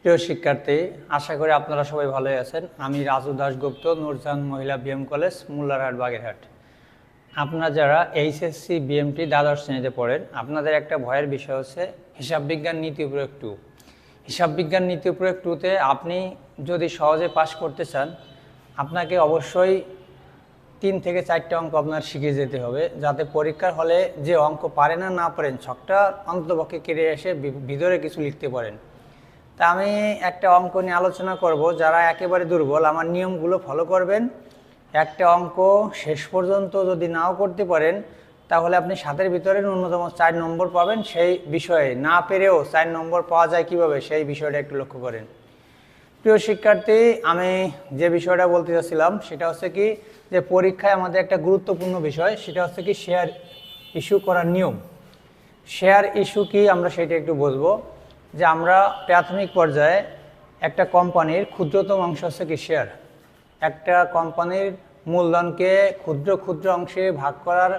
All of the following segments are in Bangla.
প্রিয় শিক্ষার্থী, আশা করি আপনারা সবাই ভালোই আছেন। আমি রাজু দাশগুপ্ত, নূরজাহান মহিলা বিএম কলেজ, মুল্লারহাট, বাগেরহাট। আপনারা যারা এইচএসসি বিএমটি দ্বাদশ শ্রেণীতে পড়েন, আপনাদের একটা ভয়ের বিষয় হচ্ছে হিসাব বিজ্ঞান নীতি প্রয়োগ 2। হিসাব বিজ্ঞান নীতি প্রয়োগ 2তে আপনি যদি সহজে পাস করতে চান, আপনাকে অবশ্যই 3 থেকে 4টা অঙ্ক আপনার শিখে যেতে হবে, যাতে পরীক্ষার হলে যে অঙ্ক পারেন না পারেন ছকটা অন্ততপক্ষে কেটে এসে ভিতরে কিছু লিখতে পারেন। তা আমি একটা অঙ্ক নিয়ে আলোচনা করব। যারা একেবারে দুর্বল, আমার নিয়মগুলো ফলো করবেন। একটা অঙ্ক শেষ পর্যন্ত যদি নাও করতে পারেন, তাহলে আপনি 7-এর ভিতরে ন্যূনতম 4 নম্বর পাবেন। সেই বিষয়ে না পেরেও 4 নম্বর পাওয়া যায় কিভাবে, সেই বিষয়টা একটু লক্ষ্য করেন। প্রিয় শিক্ষার্থী, আমি যে বিষয়টা বলতে চাচ্ছিলাম সেটা হচ্ছে কি, যে পরীক্ষায় আমাদের একটা গুরুত্বপূর্ণ বিষয়, সেটা হচ্ছে কি শেয়ার ইস্যু করার নিয়ম। শেয়ার ইস্যু কি আমরা সেটা একটু বুঝবো। যে আমরা প্রাথমিক পর্যায়ে একটা কোম্পানির ক্ষুদ্রতম অংশ হচ্ছে কি শেয়ার। একটা কোম্পানির মূলধনকে ক্ষুদ্র ক্ষুদ্র অংশে ভাগ করার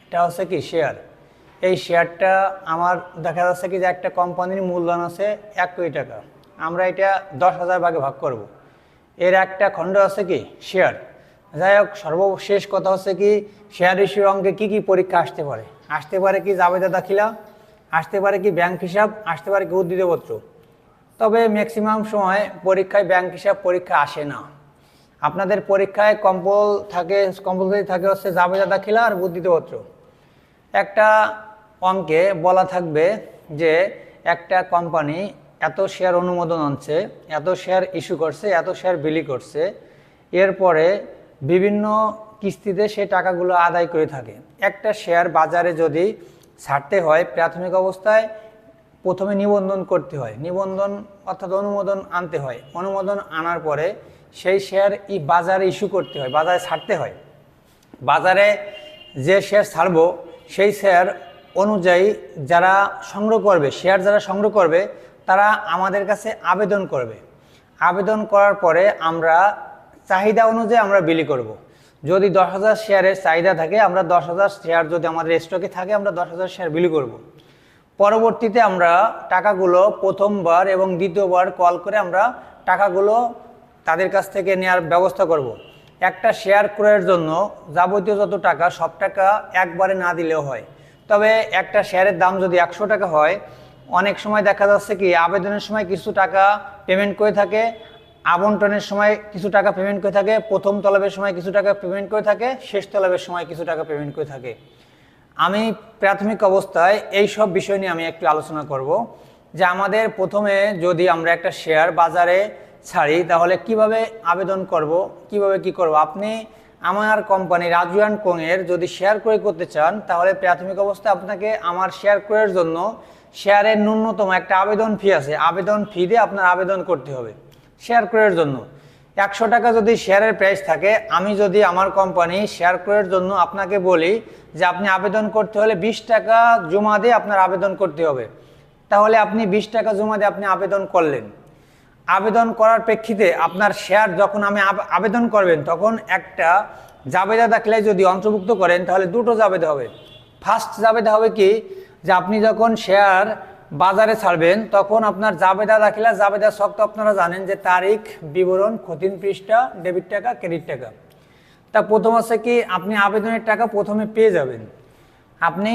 এটা হচ্ছে কি শেয়ার। এই শেয়ারটা আমার দেখা যাচ্ছে কি যে একটা কোম্পানির মূলধন আছে 1 কোটি টাকা, আমরা এটা 10,000 ভাগে ভাগ করব। এর একটা খণ্ড আছে কি শেয়ার। যাই হোক, সর্বশেষ কথা হচ্ছে কি, শেয়ার ইস্যুর অঙ্কে কী কী পরীক্ষা আসতে পারে। আসতে পারে কি জাবেদা দাখিলা, আসতে পারে কি ব্যাংক হিসাব, আসতে পারে কি উদ্ধৃতপত্র। তবে ম্যাক্সিমাম সময় পরীক্ষায় ব্যাংক হিসাব পরীক্ষা আসে না। আপনাদের পরীক্ষায় কম্পালসারি থাকে হচ্ছে জাবেদা দাখিলা আর উদ্ধৃতপত্র। একটা অঙ্কে বলা থাকবে যে একটা কোম্পানি এত শেয়ার অনুমোদন আনছে, এত শেয়ার ইস্যু করছে, এত শেয়ার বিলি করছে, এরপরে বিভিন্ন কিস্তিতে সে টাকাগুলো আদায় করে থাকে। একটা শেয়ার বাজারে যদি ছাড়তে হয়, প্রাথমিক অবস্থায় প্রথমে নিবন্ধন করতে হয়, নিবন্ধন অর্থাৎ অনুমোদন আনতে হয়। অনুমোদন আনার পরে সেই শেয়ার বাজারে ইস্যু করতে হয়, বাজারে ছাড়তে হয়। বাজারে যে শেয়ার ছাড়বো সেই শেয়ার অনুযায়ী যারা সংগ্রহ করবে, শেয়ার যারা সংগ্রহ করবে, তারা আমাদের কাছে আবেদন করবে। আবেদন করার পরে আমরা চাহিদা অনুযায়ী আমরা বিলি করব। যদি 10,000 শেয়ারের চাহিদা থাকে, আমরা 10,000 শেয়ার যদি আমাদের স্টকে থাকে, আমরা 10,000 শেয়ার বিলি করব। পরবর্তীতে আমরা টাকাগুলো প্রথমবার এবং দ্বিতীয়বার কল করে আমরা টাকাগুলো তাদের কাছ থেকে নেওয়ার ব্যবস্থা করব। একটা শেয়ার ক্রয়ের জন্য যাবতীয় যত টাকা, সব টাকা একবারে না দিলেও হয়। তবে একটা শেয়ারের দাম যদি 100 টাকা হয়, অনেক সময় দেখা যাচ্ছে কি আবেদনের সময় কিছু টাকা পেমেন্ট করে থাকে, আবন্টনের সময় কিছু টাকা পেমেন্ট করে থাকে, প্রথম তলবের সময় কিছু টাকা পেমেন্ট করে থাকে, শেষ তলবের সময় কিছু টাকা পেমেন্ট করে থাকে। আমি প্রাথমিক অবস্থায় এই সব বিষয় নিয়ে আমি একটু আলোচনা করব। যে আমাদের প্রথমে যদি আমরা একটা শেয়ার বাজারে ছাড়ি, তাহলে কিভাবে আবেদন করব, কিভাবে কি করব। আপনি আমার কোম্পানি রাজু অ্যান্ড কোংয়ের যদি শেয়ার ক্রয় করতে চান, তাহলে প্রাথমিক অবস্থায় আপনাকে আমার শেয়ার ক্রয়ের জন্য শেয়ারের ন্যূনতম একটা আবেদন ফি আছে, আবেদন ফি দিয়ে আপনার আবেদন করতে হবে শেয়ার ক্রয়ের জন্য। 100 টাকা যদি শেয়ারের প্রাইস থাকে, আমি যদি আমার কোম্পানি শেয়ার ক্রয়ের জন্য আপনাকে বলি যে আপনি আবেদন করতে হলে 20 টাকা জমা দিয়ে আপনার আবেদন করতে হবে, তাহলে আপনি 20 টাকা জমা দিয়ে আপনি আবেদন করলেন। আবেদন করার প্রেক্ষিতে আপনার শেয়ার যখন আমি আবেদন করবেন, তখন একটা জাবেদা দাখিলায় যদি অন্তর্ভুক্ত করেন, তাহলে দুটো জাবেদা হবে। ফার্স্ট জাবেদা হবে কি, যে আপনি যখন শেয়ার বাজারে ছাড়বেন, তখন আপনার জাবেদা দাখিলা, জাবেদা ছক তো আপনারা জানেন যে তারিখ, বিবরণ, খতিয়ান পৃষ্ঠা, ডেবিট টাকা, ক্রেডিট টাকা। তা প্রথম আছে কি, আপনি আবেদনের টাকা প্রথমে পেয়ে যাবেন। আপনি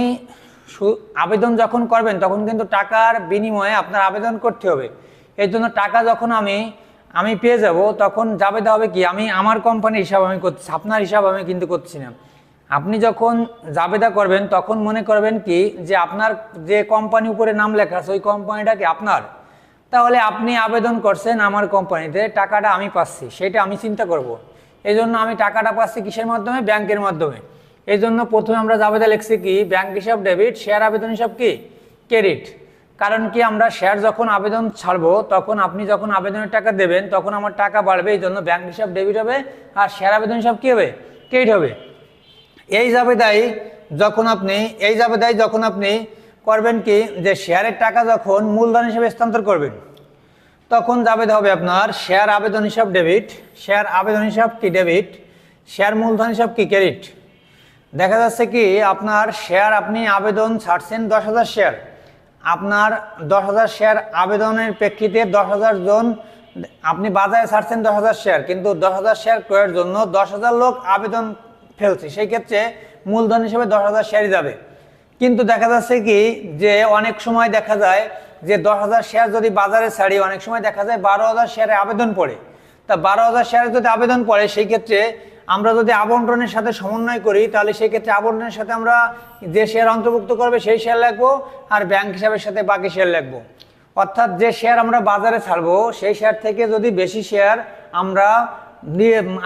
আবেদন যখন করবেন, তখন কিন্তু টাকার বিনিময়ে আপনার আবেদন করতে হবে। এর জন্য টাকা যখন আমি পেয়ে যাব, তখন জাবেদা হবে কি, আমি আমার কোম্পানির হিসাব আমি করছি, আপনার হিসাব আমি কিন্তু করছি না। আপনি যখন জাবেদা করবেন, তখন মনে করবেন কি যে আপনার যে কোম্পানি উপরে নাম লেখা আছে, ওই কোম্পানিটা কি আপনার। তাহলে আপনি আবেদন করছেন আমার কোম্পানিতে, টাকাটা আমি পাচ্ছি, সেটা আমি চিন্তা করব। এই জন্য আমি টাকাটা পাচ্ছি কিসের মাধ্যমে, ব্যাংকের মাধ্যমে। এই জন্য প্রথমে আমরা জাবেদা লিখছি কি, ব্যাংক হিসাব ডেবিট, শেয়ার আবেদন হিসাব কি ক্রেডিট। কারণ কি, আমরা শেয়ার যখন আবেদন ছাড়বো, তখন আপনি যখন আবেদনের টাকা দেবেন, তখন আমার টাকা বাড়বে। এই জন্য ব্যাংক হিসাব ডেবিট হবে, আর শেয়ার আবেদন হিসাব কি হবে, ক্রেডিট হবে। এই জাবেদায় যখন আপনি করবেন কি, যে শেয়ারের টাকা যখন মূলধন হিসেবে স্থানান্তর করবেন, তখন জাবেদা হবে আপনার শেয়ার আবেদন হিসাব ডেবিট, শেয়ার আবেদন হিসাব কি ডেবিট, শেয়ার মূলধন হিসাব কি ক্রেডিট। দেখা যাচ্ছে কি আপনার শেয়ার আপনি আবেদন ছাড়ছেন 10,000 শেয়ার, আপনার 10,000 শেয়ার আবেদনের প্রেক্ষিতে 10,000 জন আপনি বাজারে ছাড়ছেন 10,000 শেয়ার, কিন্তু 10,000 শেয়ার ক্রয়ের জন্য 10,000 লোক আবেদন ফেলছে, সেই ক্ষেত্রে মূলধন হিসেবে 10,000 শেয়ারই যাবে। কিন্তু দেখা যাচ্ছে কি যে অনেক সময় দেখা যায় যে 10,000 শেয়ার যদি বাজারে ছাড়ি, অনেক সময় দেখা যায় 12,000 শেয়ারে আবেদন পড়ে। তা 12,000 শেয়ারে যদি আবেদন পড়ে, সেই ক্ষেত্রে আমরা যদি আবন্টনের সাথে সমন্বয় করি, তাহলে সেই ক্ষেত্রে আবন্টনের সাথে আমরা যে শেয়ার অন্তর্ভুক্ত করবে সেই শেয়ার লিখবো, আর ব্যাংক হিসাবের সাথে বাকি শেয়ার লিখবো। অর্থাৎ যে শেয়ার আমরা বাজারে ছাড়বো সেই শেয়ার থেকে যদি বেশি শেয়ার আমরা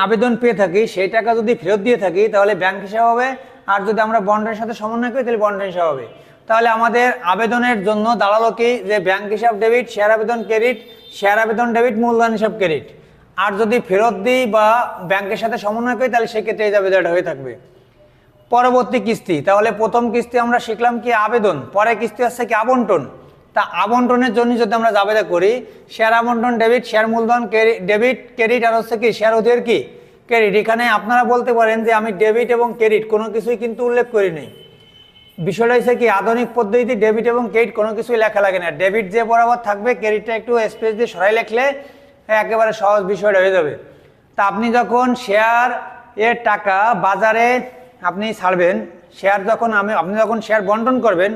আবেদন পেয়ে থাকি, সেই টাকা যদি ফেরত দিয়ে থাকি তাহলে ব্যাংক হিসাব হবে, আর যদি আমরা বন্ডের সাথে সমন্বয় করি তাহলে বন্ডের হিসাব হবে। তাহলে আমাদের আবেদনের জন্য দাঁড়ালো কি যে ব্যাংক হিসাব ডেবিট, শেয়ার আবেদন ক্রেডিট, শেয়ার আবেদন ডেবিট, মূলধন হিসাব ক্রেডিট। আর যদি ফেরত দিই বা ব্যাংকের সাথে সমন্বয় করি তাহলে সেক্ষেত্রে এই আবেদনটা হয়ে থাকবে। পরবর্তী কিস্তি, তাহলে প্রথম কিস্তি আমরা শিখলাম কি আবেদন, পরে কিস্তি হচ্ছে কি আবন্টন। তা আবন্টনের জন্য যদি আমরা আবেদন করি, শেয়ার আবন্টন ডেবিট, শেয়ার মূলধন ডেবিট ক্রেডিট, আর হচ্ছে কি শেয়ার অধিকার কি ক্রেডিট। এখানে আপনারা বলতে পারেন যে আমি ডেবিট এবং ক্রেডিট কোনো কিছুই কিন্তু উল্লেখ করিনি। বিষয়টা হচ্ছে কি আধুনিক পদ্ধতিতে ডেবিট এবং ক্রেডিট কোনো কিছুই লেখা লাগে না, ডেবিট যে বরাবর থাকবে, ক্রেডিটটা একটু স্পেস দিয়ে সরাই লিখলে একেবারে সহজ বিষয়টা হয়ে যাবে। তা আপনি যখন শেয়ার এর টাকা বাজারে আপনি ছাড়বেন, শেয়ার যখন আপনি যখন শেয়ার বন্টন করবেন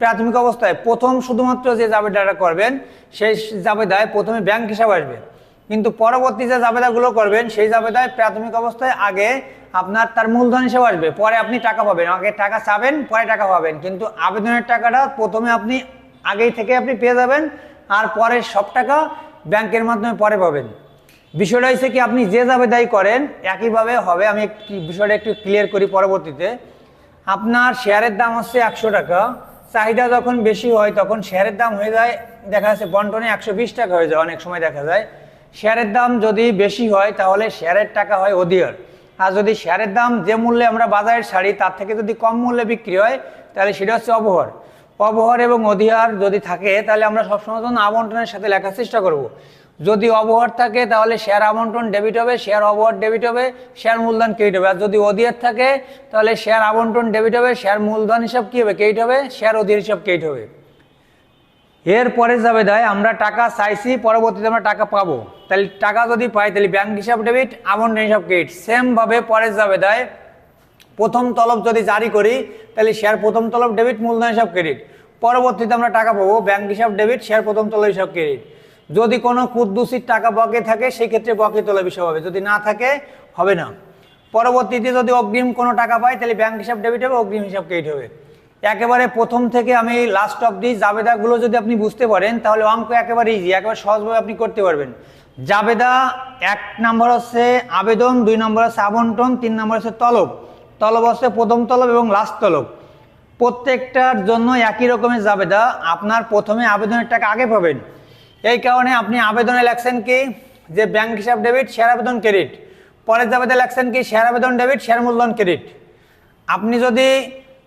প্রাথমিক অবস্থায়, প্রথম শুধুমাত্র যে জাবেদাটা করবেন সেই জাবেদায় প্রথমে ব্যাংক হিসাব আসবে, কিন্তু পরবর্তী যে জাবেদাগুলো করবেন সেই জাবেদায় প্রাথমিক অবস্থায় আগে আপনার তার মূলধন হিসাব আসবে, পরে আপনি টাকা পাবেন। আগে টাকা চাবেন, পরে টাকা পাবেন, কিন্তু আবেদনের টাকাটা প্রথমে আপনি আগেই থেকে আপনি পেয়ে যাবেন, আর পরে সব টাকা ব্যাংকের মাধ্যমে পরে পাবেন। বিষয়টা হচ্ছে কি আপনি যে জাবেদাই করেন একইভাবে হবে। আমি বিষয়টা একটু ক্লিয়ার করি পরবর্তীতে। আপনার শেয়ারের দাম হচ্ছে 100 টাকা, চাহিদা যখন বেশি হয় তখন শেয়ারের দাম হয়ে যায়, দেখা যাচ্ছে বন্টনে 120 টাকা হয়ে যায়, অনেক সময় দেখা যায়। শেয়ারের দাম যদি বেশি হয় তাহলে শেয়ারের টাকা হয় অধিকার, আর যদি শেয়ারের দাম যে মূল্যে আমরা বাজারে ছাড়ি তার থেকে যদি কম মূল্যে বিক্রি হয় তাহলে সেটা হচ্ছে অবহার। অবহার এবং অধিকার যদি থাকে তাহলে আমরা সবসময় জন্য আবন্টনের সাথে লেখার চেষ্টা করব। যদি অবহার থাকে তাহলে শেয়ার আবন্টন ডেবিট হবে, শেয়ার অবহার ডেবিট হবে, শেয়ার মূলধন ক্রেডিট হবে। আর যদি অধিকার থাকে তাহলে শেয়ার আবন্টন ডেবিট হবে, শেয়ার মূলধন হিসাব কী হবে ক্রেডিট হবে, শেয়ার অধিকার হিসাব ক্রেডিট হবে। এরপরে জাবেদায় আমরা টাকা চাইছি, পরবর্তীতে আমরা টাকা পাবো, তাহলে টাকা যদি পাই তাহলে ব্যাংক হিসাব ডেবিট, আবন্টন হিসাব ক্রেডিট। সেমভাবে পরের জাবেদায় প্রথম তলব যদি জারি করি তাহলে শেয়ার প্রথম তলব ডেবিট, মূলধন হিসাব ক্রেডিট। পরবর্তীতে আমরা টাকা পাবো ব্যাংক হিসাব ডেবিট, শেয়ার প্রথম তলব হিসাব ক্রেডিট। যদি কোনো কুদ্দুসির টাকা বকে থাকে সেই ক্ষেত্রে বকে তলব হিসাব হবে, যদি না থাকে হবে না। পরবর্তীতে যদি অগ্রিম কোনো টাকা পাই তাহলে ব্যাংক হিসাব ডেবিট হবে, অগ্রিম হিসাব ক্রেডিট হবে। একেবারে প্রথম থেকে আমি লাস্ট অবধি জাবেদাগুলো যদি আপনি বুঝতে পারেন তাহলে অঙ্ক একেবারে ইজি, একেবারে সহজভাবে আপনি করতে পারবেন। জাবেদা 1 নম্বর হচ্ছে আবেদন, 2 নম্বর হচ্ছে আবন্টন, 3 নম্বর হচ্ছে তলব। তলব হচ্ছে প্রথম তলব এবং লাস্ট তলব। প্রত্যেকটার জন্য একই রকমের জাবেদা, আপনার প্রথমে আবেদনের টাকা আগে পাবেন। এই কারণে আপনি আবেদনে লেখছেন কি যে ব্যাংক হিসাব ডেবিট, শেয়ার আবেদন ক্রেডিট। পরের জাবেদা লেখছেন কি শেয়ার আবেদন ডেবিট, শেয়ার মূলধন ক্রেডিট।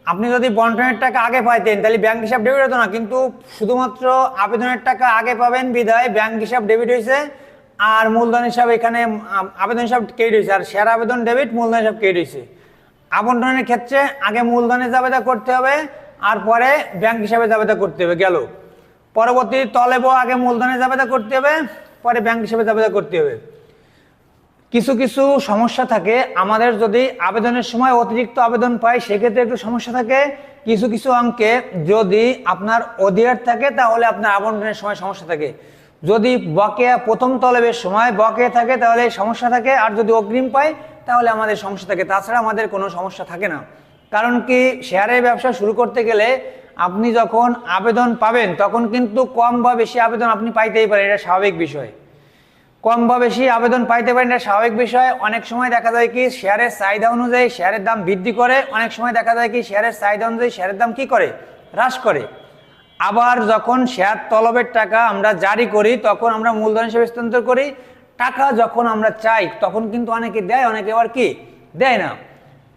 আপনি যদি বন্টনের টাকা আগে পাইতেন তাহলে ব্যাংক হিসাব ডেবিট হতো না, কিন্তু শুধুমাত্র আবেদনের টাকা আগে পাবেন বিধায় ব্যাংক হিসাব ডেবিট হয়েছে, আর মূলধন হিসাব এখানে আবেদন হিসাব ক্রেডিট হয়েছে, আর শেয়ার আবেদন ডেবিট, মূলধন হিসাব ক্রেডিট হয়েছে। আবন্টনের ক্ষেত্রে আগে মূলধনের জাবেদা করতে হবে আর পরে ব্যাংক হিসাবে জাবেদা করতে হবে, গেল। পরবর্তী তলেবও আগে মূলধনের জাবেদা করতে হবে, পরে ব্যাংক হিসাবে জাবেদা করতে হবে। কিছু কিছু সমস্যা থাকে আমাদের, যদি আবেদনের সময় অতিরিক্ত আবেদন পাই সেক্ষেত্রে একটু সমস্যা থাকে। কিছু কিছু অঙ্কে যদি আপনার অধিকার থাকে তাহলে আপনার আবন্টনের সময় সমস্যা থাকে। যদি বকেয়া প্রথম তলবের সময় বকেয়া থাকে তাহলে সমস্যা থাকে, আর যদি অগ্রিম পাই তাহলে আমাদের সমস্যা থাকে। তাছাড়া আমাদের কোনো সমস্যা থাকে না। কারণ কি শেয়ারের ব্যবসা শুরু করতে গেলে আপনি যখন আবেদন পাবেন তখন কিন্তু কম বা বেশি আবেদন আপনি পাইতেই পারেন, এটা স্বাভাবিক বিষয়। কম বা বেশি আবেদন পাইতে পারেন, এটা স্বাভাবিক বিষয়। অনেক সময় দেখা যায় কি শেয়ারের চাহিদা অনুযায়ী শেয়ারের দাম বৃদ্ধি করে, অনেক সময় দেখা যায় কি শেয়ারের চাহিদা অনুযায়ী শেয়ারের দাম কি করে, হ্রাস করে। আবার যখন শেয়ার তলবের টাকা আমরা জারি করি তখন আমরা মূলধন হিসেবে স্থানান্তর করি। টাকা যখন আমরা চাই তখন কিন্তু অনেকে দেয়, অনেকে আবার কি দেয় না।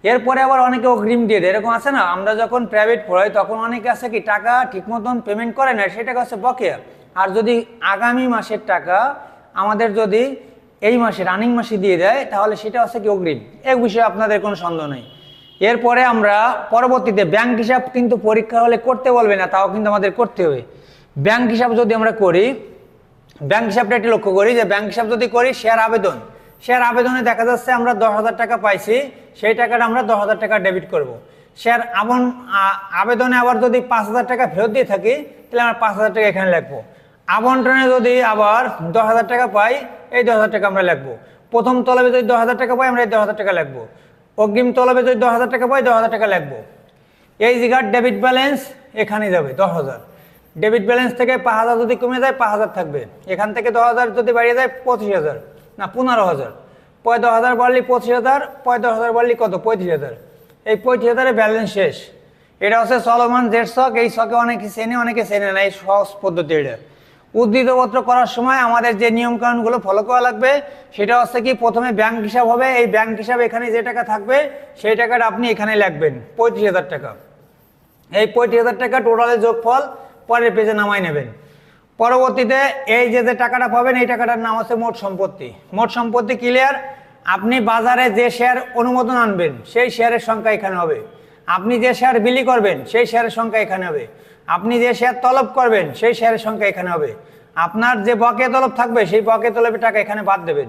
এরপরে আবার অনেকে অগ্রিম দিয়ে দেয়, এরকম আছে না। আমরা যখন প্রাইভেট পড়াই তখন অনেকে আছে কি টাকা ঠিক মতন পেমেন্ট করে না, সেটা হচ্ছে বকেয়া। আর যদি আগামী মাসের টাকা আমাদের যদি এই মাসে রানিং মাসে দিয়ে দেয় তাহলে সেটা হচ্ছে কি অগ্রিম। এই বিষয়ে আপনাদের কোনো সন্দেহ নেই। এরপরে আমরা পরবর্তীতে ব্যাংক হিসাব কিন্তু পরীক্ষা হলে করতে বলবে না, তাও কিন্তু আমাদের করতে হবে। ব্যাংক হিসাব যদি আমরা করি, ব্যাংক হিসাবটা একটু লক্ষ্য করি যে ব্যাংক হিসাব যদি করি শেয়ার আবেদনে দেখা যাচ্ছে আমরা 10,000 টাকা পাইছি, সেই টাকাটা আমরা 10,000 টাকা ডেবিট করব। শেয়ার আবেদনে আবার যদি 5,000 টাকা ফেরত দিয়ে থাকি তাহলে আমরা 5,000 টাকা এখানে লিখবো। আবন্টনে যদি আবার 10,000 টাকা পাই, এই 10,000 টাকা আমরা লিখবো। প্রথম তলবে যদি 10,000 টাকা পাই আমরা এই 10,000 টাকা লিখবো। অগ্রিম তলবে যদি 10,000 টাকা পাই 10,000 টাকা লিখবো। এই জায়গার ডেবিট ব্যালেন্স এখানে যাবে 10,000। ডেবিট ব্যালেন্স থেকে 5,000 যদি কমে যায় 5,000 থাকবে। এখান থেকে 10,000 যদি বাড়িয়ে যায় 25,000 না 15,000, 10,000 বাড়লি 25,000, 10,000 বাড়লি কত 35,000। এই 35,000-এর ব্যালেন্স শেষ। এটা হচ্ছে চলমান জেড ছক। এই ছকে অনেকে চেনে না, এই সহজ পদ্ধতি। এটা উদ্ধৃতপত্র করার সময় আমাদের যে নিয়মকানুনগুলো ফলো করা লাগবে সেটা হচ্ছে কি, প্রথমে ব্যাংক হিসাব হবে। এই ব্যাংক হিসাবে এখানে যে টাকা থাকবে সেই টাকাটা আপনি এখানে লিখবেন 35,000 টাকা। এই 35,000 টাকা টোটালের যোগফল পরের পেজে নামাই নেবেন। পরবর্তীতে এই যে টাকাটা পাবেন এই টাকাটার নাম হচ্ছে মোট সম্পত্তি। মোট সম্পত্তি ক্লিয়ার। আপনি বাজারে যে শেয়ার অনুমোদন আনবেন সেই শেয়ারের সংখ্যা এখানে হবে। আপনি যে শেয়ার বিলি করবেন সেই শেয়ারের সংখ্যা এখানে হবে। আপনি যে শেয়ার তলব করবেন সেই শেয়ারের সংখ্যা এখানে হবে। আপনার যে বকেয়া তলব থাকবে সেই বকেয়া তলবের টাকা এখানে বাদ দেবেন।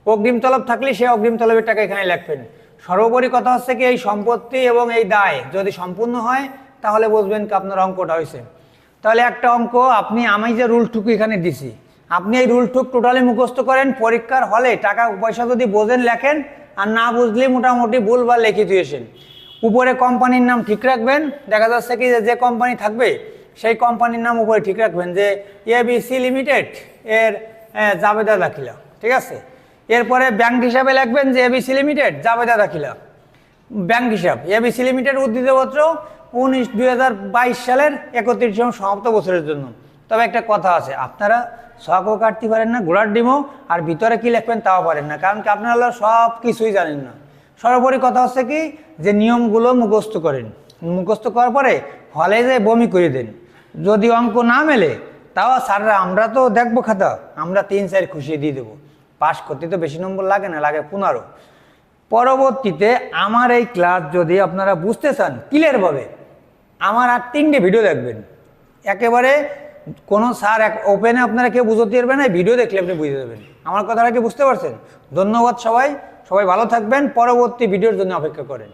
অগ্রিম তলব থাকলে সেই অগ্রিম তলবের টাকা এখানে লিখবেন। সর্বোপরি কথা হচ্ছে কি, এই সম্পত্তি এবং এই দায় যদি সম্পূর্ণ হয় তাহলে বুঝবেন কি আপনার অঙ্কটা হয়েছে। তাহলে একটা অঙ্ক আমি যে রুলটুকু এখানে দিছি, আপনি এই রুলটুক টোটালি মুখস্থ করেন। পরীক্ষার হলে টাকা পয়সা যদি বোঝেন লেখেন, আর না বুঝলে মোটামুটি ভুল বা লিখে দিয়েছেন। উপরে কোম্পানির নাম ঠিক রাখবেন। দেখা যাচ্ছে কি যে কোম্পানি থাকবে সেই কোম্পানির নাম উপরে ঠিক রাখবেন, যে ABC লিমিটেড এর জাবেদা দাখিলা, ঠিক আছে। এরপরে ব্যাংক হিসাবে লিখবেন যে ABC লিমিটেড জাবেদা দাখিলা। ব্যাংক হিসাব ABC লিমিটেড উদ্ধৃতপত্র 2022 সালের 31 সমাপ্ত বছরের জন্য। তবে একটা কথা আছে, আপনারা ছকও কাটতে পারেন না, ঘোড়ার ডিমও, আর ভিতরে কি লিখবেন তাও পারেন না, কারণ কি আপনারা সব কিছুই জানেন না। সর্বোপরি কথা হচ্ছে কি যে নিয়মগুলো মুখস্থ করেন। মুখস্থ করার পরে হলে যে বমি করে দেন। যদি অঙ্ক না মেলে তাও স্যাররা, আমরা তো দেখবো খাতা, আমরা 3-4 খুশিয়ে দিয়ে দেবো। পাস করতে তো বেশি নম্বর লাগে না, লাগে 15। পরবর্তীতে আমার এই ক্লাস যদি আপনারা বুঝতে চান ক্লিয়ারভাবে, আমার আর 3টে ভিডিও দেখবেন। একেবারে কোনো স্যার ওপেনে আপনারা কেউ বুঝতে পারবেন না, ভিডিও দেখলে আপনি বুঝে যাবেন। আমার কথাটা কি বুঝতে পারছেন? ধন্যবাদ সবাই ভালো থাকবেন। পরবর্তী ভিডিওর জন্য অপেক্ষা করেন।